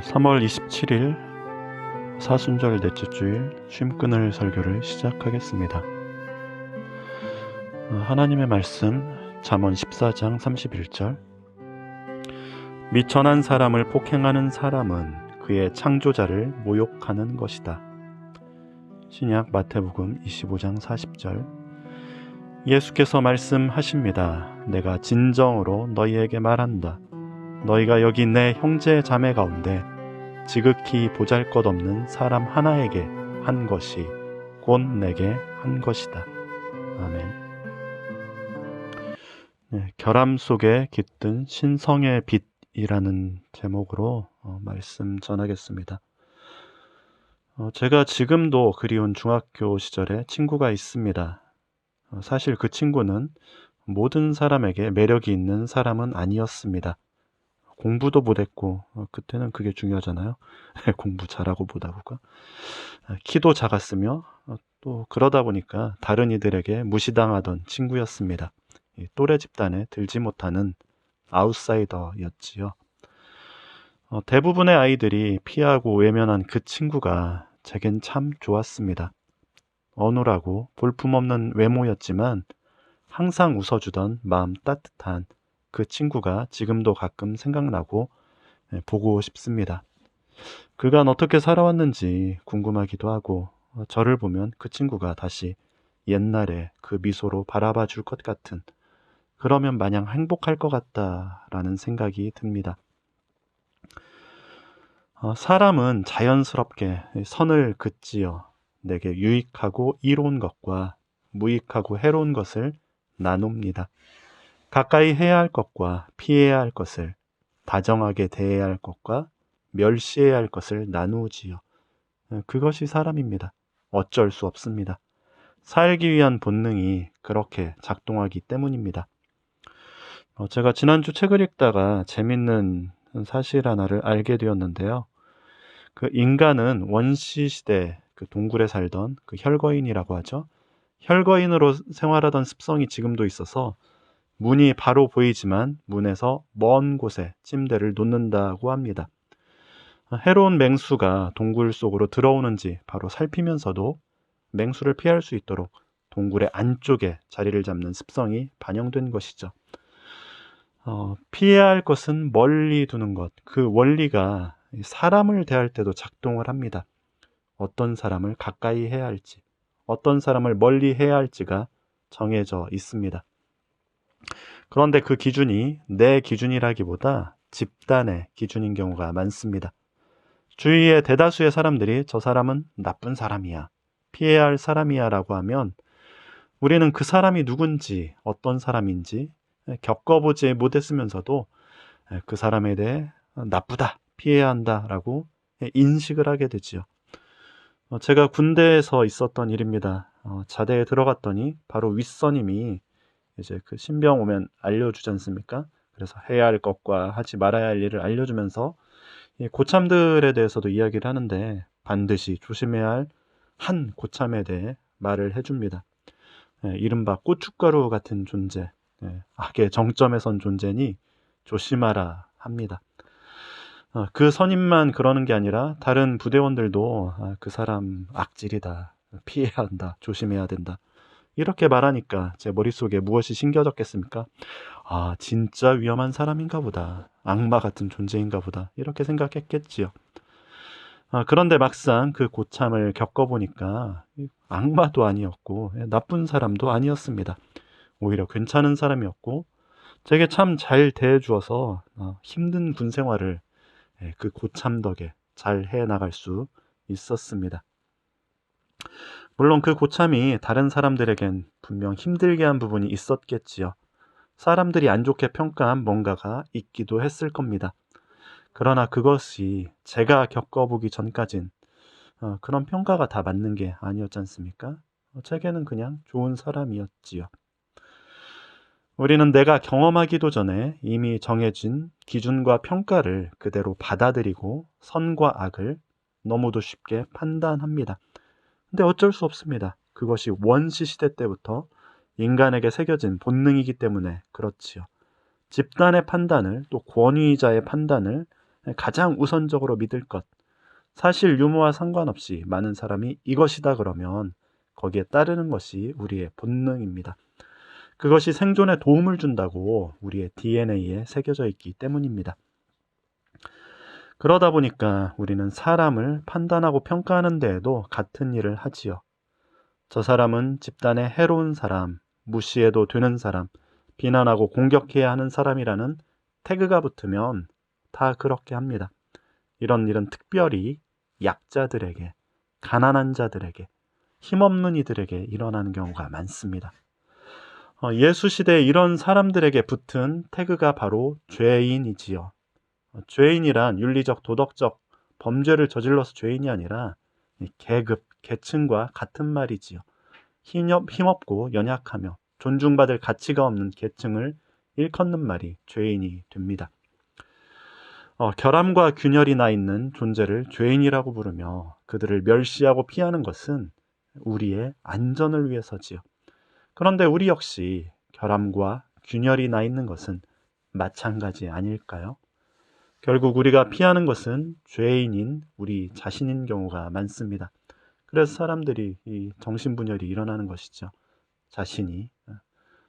3월 27일 사순절 넷째 주일 쉼끈을 설교를 시작하겠습니다. 하나님의 말씀 잠언 14장 31절. 미천한 사람을 폭행하는 사람은 그의 창조자를 모욕하는 것이다. 신약 마태복음 25장 40절. 예수께서 말씀하십니다. 내가 진정으로 너희에게 말한다. 너희가 여기 내 형제 자매 가운데 지극히 보잘것없는 사람 하나에게 한 것이 곧 내게 한 것이다. 아멘. 결함 속에 깃든 신성의 빛이라는 제목으로 말씀 전하겠습니다. 제가 지금도 그리운 중학교 시절에 친구가 있습니다. 사실 그 친구는 모든 사람에게 매력이 있는 사람은 아니었습니다. 공부도 못했고 그때는 그게 중요하잖아요. 공부 잘하고 못하고가. 키도 작았으며 또 그러다 보니까 다른 이들에게 무시당하던 친구였습니다. 또래 집단에 들지 못하는 아웃사이더였지요. 대부분의 아이들이 피하고 외면한 그 친구가 제겐 참 좋았습니다. 어눌하고 볼품없는 외모였지만 항상 웃어주던 마음 따뜻한 그 친구가 지금도 가끔 생각나고 보고 싶습니다. 그간 어떻게 살아왔는지 궁금하기도 하고 저를 보면 그 친구가 다시 옛날에 그 미소로 바라봐 줄 것 같은, 그러면 마냥 행복할 것 같다라는 생각이 듭니다. 사람은 자연스럽게 선을 긋지어 내게 유익하고 이로운 것과 무익하고 해로운 것을 나눕니다. 가까이 해야 할 것과 피해야 할 것을, 다정하게 대해야 할 것과 멸시해야 할 것을 나누지요. 그것이 사람입니다. 어쩔 수 없습니다. 살기 위한 본능이 그렇게 작동하기 때문입니다. 제가 지난주 책을 읽다가 재밌는 사실 하나를 알게 되었는데요. 그 인간은 원시시대 그 동굴에 살던 그 혈거인이라고 하죠. 혈거인으로 생활하던 습성이 지금도 있어서 문이 바로 보이지만 문에서 먼 곳에 침대를 놓는다고 합니다. 해로운 맹수가 동굴 속으로 들어오는지 바로 살피면서도 맹수를 피할 수 있도록 동굴의 안쪽에 자리를 잡는 습성이 반영된 것이죠. 피해야 할 것은 멀리 두는 것, 그 원리가 사람을 대할 때도 작동을 합니다. 어떤 사람을 가까이 해야 할지, 어떤 사람을 멀리 해야 할지가 정해져 있습니다. 그런데 그 기준이 내 기준이라기보다 집단의 기준인 경우가 많습니다. 주위의 대다수의 사람들이 저 사람은 나쁜 사람이야, 피해야 할 사람이야 라고 하면 우리는 그 사람이 누군지, 어떤 사람인지 겪어보지 못했으면서도 그 사람에 대해 나쁘다, 피해야 한다 라고 인식을 하게 되지요. 제가 군대에서 있었던 일입니다. 자대에 들어갔더니 바로 윗선임이 이제 그 신병 오면 알려주지 않습니까? 그래서 해야 할 것과 하지 말아야 할 일을 알려주면서 고참들에 대해서도 이야기를 하는데 반드시 조심해야 할 한 고참에 대해 말을 해줍니다. 이른바 고춧가루 같은 존재, 악의 정점에 선 존재니 조심하라 합니다. 그 선임만 그러는 게 아니라 다른 부대원들도 그 사람 악질이다, 피해야 한다, 조심해야 된다, 이렇게 말하니까 제 머릿속에 무엇이 심겨졌겠습니까? 진짜 위험한 사람인가 보다, 악마 같은 존재인가 보다, 이렇게 생각했겠지요. 그런데 막상 그 고참을 겪어보니까 악마도 아니었고 나쁜 사람도 아니었습니다. 오히려 괜찮은 사람이었고 제게 참 잘 대해주어서 힘든 군 생활을 그 고참 덕에 잘 해나갈 수 있었습니다. 물론 그 고참이 다른 사람들에겐 분명 힘들게 한 부분이 있었겠지요. 사람들이 안 좋게 평가한 뭔가가 있기도 했을 겁니다. 그러나 그것이 제가 겪어보기 전까진 그런 평가가 다 맞는 게 아니었지 않습니까? 제게는 그냥 좋은 사람이었지요. 우리는 내가 경험하기도 전에 이미 정해진 기준과 평가를 그대로 받아들이고 선과 악을 너무도 쉽게 판단합니다. 근데 어쩔 수 없습니다. 그것이 원시시대 때부터 인간에게 새겨진 본능이기 때문에 그렇지요. 집단의 판단을, 또 권위자의 판단을 가장 우선적으로 믿을 것, 사실 유무와 상관없이 많은 사람이 이것이다 그러면 거기에 따르는 것이 우리의 본능입니다. 그것이 생존에 도움을 준다고 우리의 DNA에 새겨져 있기 때문입니다. 그러다 보니까 우리는 사람을 판단하고 평가하는 데에도 같은 일을 하지요. 저 사람은 집단에 해로운 사람, 무시해도 되는 사람, 비난하고 공격해야 하는 사람이라는 태그가 붙으면 다 그렇게 합니다. 이런 일은 특별히 약자들에게, 가난한 자들에게, 힘없는 이들에게 일어나는 경우가 많습니다. 예수 시대에 이런 사람들에게 붙은 태그가 바로 죄인이지요. 죄인이란 윤리적, 도덕적 범죄를 저질러서 죄인이 아니라 계급, 계층과 같은 말이지요. 힘없고 연약하며 존중받을 가치가 없는 계층을 일컫는 말이 죄인이 됩니다. 결함과 균열이 나 있는 존재를 죄인이라고 부르며 그들을 멸시하고 피하는 것은 우리의 안전을 위해서지요. 그런데 우리 역시 결함과 균열이 나 있는 것은 마찬가지 아닐까요? 결국 우리가 피하는 것은 죄인인 우리 자신인 경우가 많습니다. 그래서 사람들이 이 정신분열이 일어나는 것이죠. 자신이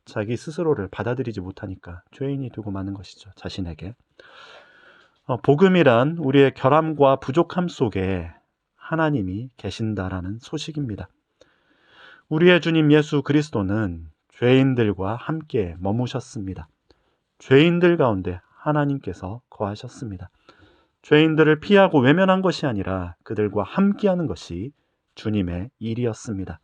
자기 스스로를 받아들이지 못하니까 죄인이 되고 마는 것이죠. 자신에게. 복음이란 우리의 결함과 부족함 속에 하나님이 계신다라는 소식입니다. 우리의 주님 예수 그리스도는 죄인들과 함께 머무셨습니다. 죄인들 가운데 하나님께서 거하셨습니다. 죄인들을 피하고 외면한 것이 아니라 그들과 함께하는 것이 주님의 일이었습니다.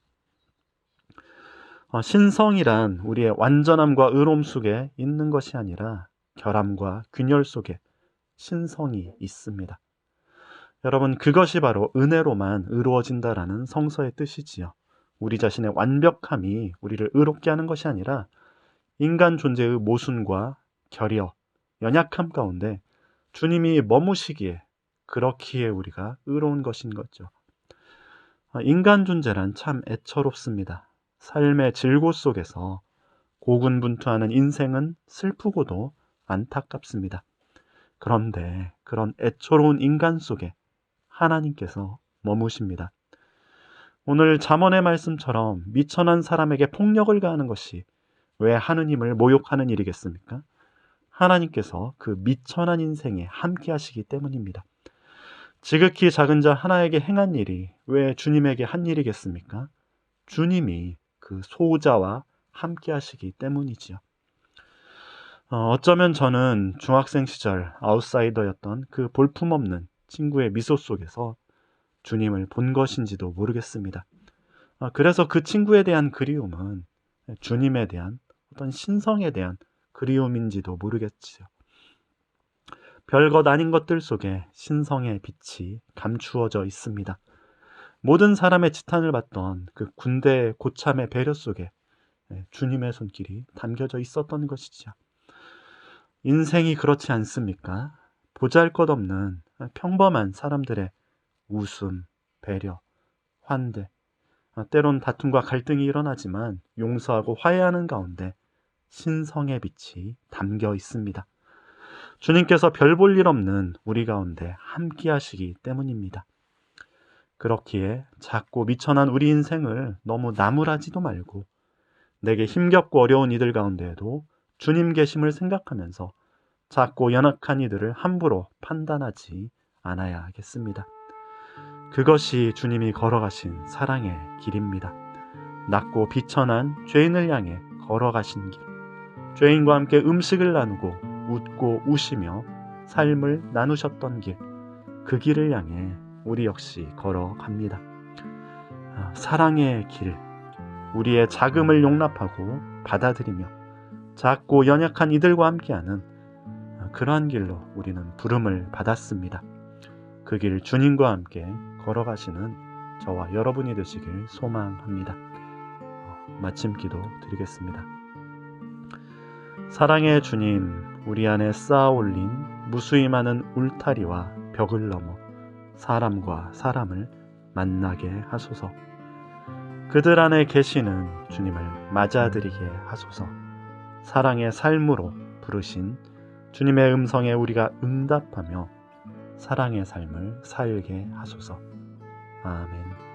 신성이란 우리의 완전함과 의로움 속에 있는 것이 아니라 결함과 균열 속에 신성이 있습니다. 여러분, 그것이 바로 은혜로만 의로워진다라는 성서의 뜻이지요. 우리 자신의 완벽함이 우리를 의롭게 하는 것이 아니라 인간 존재의 모순과 결여, 연약함 가운데 주님이 머무시기에 그렇기에 우리가 의로운 것인 거죠. 인간 존재란 참 애처롭습니다. 삶의 질고 속에서 고군분투하는 인생은 슬프고도 안타깝습니다. 그런데 그런 애처로운 인간 속에 하나님께서 머무십니다. 오늘 잠언의 말씀처럼 미천한 사람에게 폭력을 가하는 것이 왜 하느님을 모욕하는 일이겠습니까? 하나님께서 그 미천한 인생에 함께 하시기 때문입니다. 지극히 작은 자 하나에게 행한 일이 왜 주님에게 한 일이겠습니까? 주님이 그 소자와 함께 하시기 때문이지요. 어쩌면 저는 중학생 시절 아웃사이더였던 그 볼품없는 친구의 미소 속에서 주님을 본 것인지도 모르겠습니다. 그래서 그 친구에 대한 그리움은 주님에 대한 어떤 신성에 대한 그리움인지도 모르겠지요. 별것 아닌 것들 속에 신성의 빛이 감추어져 있습니다. 모든 사람의 지탄을 받던 그 군대의 고참의 배려 속에 주님의 손길이 담겨져 있었던 것이죠. 인생이 그렇지 않습니까? 보잘것없는 평범한 사람들의 웃음, 배려, 환대, 때론 다툼과 갈등이 일어나지만 용서하고 화해하는 가운데 신성의 빛이 담겨 있습니다. 주님께서 별 볼 일 없는 우리 가운데 함께 하시기 때문입니다. 그렇기에 작고 미천한 우리 인생을 너무 나무라지도 말고 내게 힘겹고 어려운 이들 가운데에도 주님 계심을 생각하면서 작고 연약한 이들을 함부로 판단하지 않아야 하겠습니다. 그것이 주님이 걸어가신 사랑의 길입니다. 낮고 비천한 죄인을 향해 걸어가신 길, 죄인과 함께 음식을 나누고 웃고 우시며 삶을 나누셨던 길, 그 길을 향해 우리 역시 걸어갑니다. 사랑의 길, 우리의 작음을 용납하고 받아들이며 작고 연약한 이들과 함께하는 그러한 길로 우리는 부름을 받았습니다. 그 길 주님과 함께 걸어가시는 저와 여러분이 되시길 소망합니다. 마침 기도 드리겠습니다. 사랑의 주님, 우리 안에 쌓아 올린 무수히 많은 울타리와 벽을 넘어 사람과 사람을 만나게 하소서. 그들 안에 계시는 주님을 맞아들이게 하소서. 사랑의 삶으로 부르신 주님의 음성에 우리가 응답하며 사랑의 삶을 살게 하소서. 아멘.